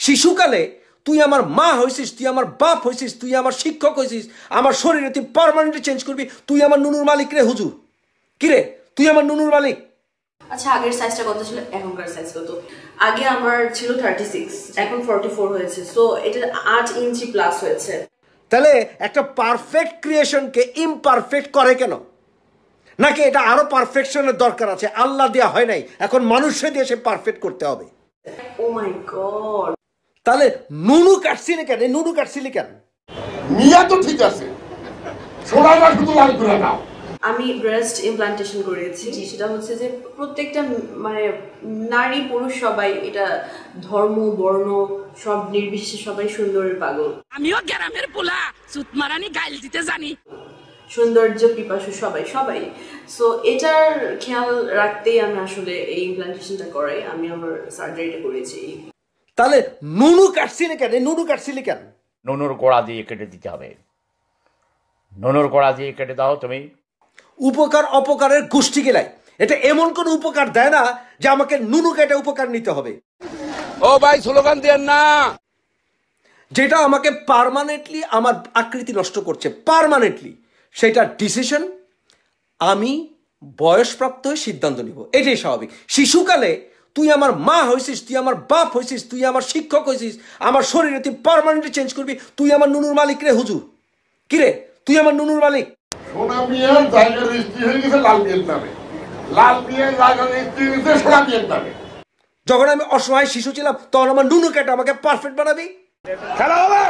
শিশুকালে তুই আমার মা হয়েছিস, তুই আমার বাপ হয়েছিস, তুই আমার শিক্ষক হয়েছিস, আমার শরীরে তুই পার্মানেন্টলি চেঞ্জ করবি। তুই আমার নুনুর মালিক রে হুজুর, কিরে তুই আমার নুনুর মালিক। আচ্ছা, আগের সাইজটা কত ছিল, এখনকার সাইজ কত? আগে আমার ছিল 36, এখন 44 হয়েছে। সো এটা 8 ইঞ্চি প্লাস হয়েছে। তাহলে একটা পারফেক্ট ক্রিয়েশনকে ইমপারফেক্ট করে কেন? নাকি এটা আরো পারফেকশনের দরকার আছে? আল্লাহ দেয়া হয় নাই, এখন মানুষে দিয়ে সে পারফেক্ট করতে হবে। ও মাই গড। তাহলে নুনু কাটছিলি কেন? নুনু কাটছিলি কেন? মিয়া তো ঠিক আছে, সোনাটা শুধু লাল করে দাও। আমি ব্রেস্ট ইমপ্লান্টেশন করেছি। সেটা হচ্ছে যে প্রত্যেকটা মানে নারী পুরুষ সবাই, এটা ধর্ম বর্ণ সব নির্বিশেষে সবাই সুন্দরের পাগল। আমিও গ্রামের পোলা, সুতমারানি গাইল দিতে জানি, সৌন্দর্য পিপাসু সবাই সবাই। সো এটার খেয়াল রাখতেই আমি আসলে এই ইমপ্লান্টেশনটা করাই। আমি আমার সার্জারিটা করেছি। তাহলে নুনু কাটছিলি কেন? নুনু কাটছিলি কেন? নুনুর গোড়া দিয়ে কেটে দিতে হবে। নুনুর গোড়া দিয়ে কেটে দাও তুমি। উপকার অপকারের গোষ্ঠী গেলাই, এটা এমন কোন উপকার দেয় না যে আমাকে নুনু কেটে উপকার নিতে হবে। ও ভাই স্লোগান দেন না। যেটা আমাকে পার্মানেন্টলি আমার আকৃতি নষ্ট করছে, পার্মানেন্টলি, সেটা ডিসিশন আমি বয়সপ্রাপ্ত হয়ে সিদ্ধান্ত নিব, এটাই স্বাভাবিক। শিশুকালে তুই আমার মা হয়েছিস, তুই আমার বাপ হয়েছিস, তুই আমার শিক্ষক হয়েছিস, আমার শরীরে তুই পার্মানেন্টলি চেঞ্জ করবি। তুই আমার নুনুর মালিক রে হুজুর, কিরে তুই আমার নুনুর মালিক। সোনা মিয়ার জায়গা রেজিস্ট্রি হয়ে গেছে লাল মিয়ার নামে, লাল মিয়ার জায়গা রেজিস্ট্রি হয়ে গেছে সোনা মিয়ার নামে। যখন আমি অসহায় শিশু ছিলাম তখন আমার নুনু কেটে আমাকে পারফেক্ট বানাবি। খেলা হবে।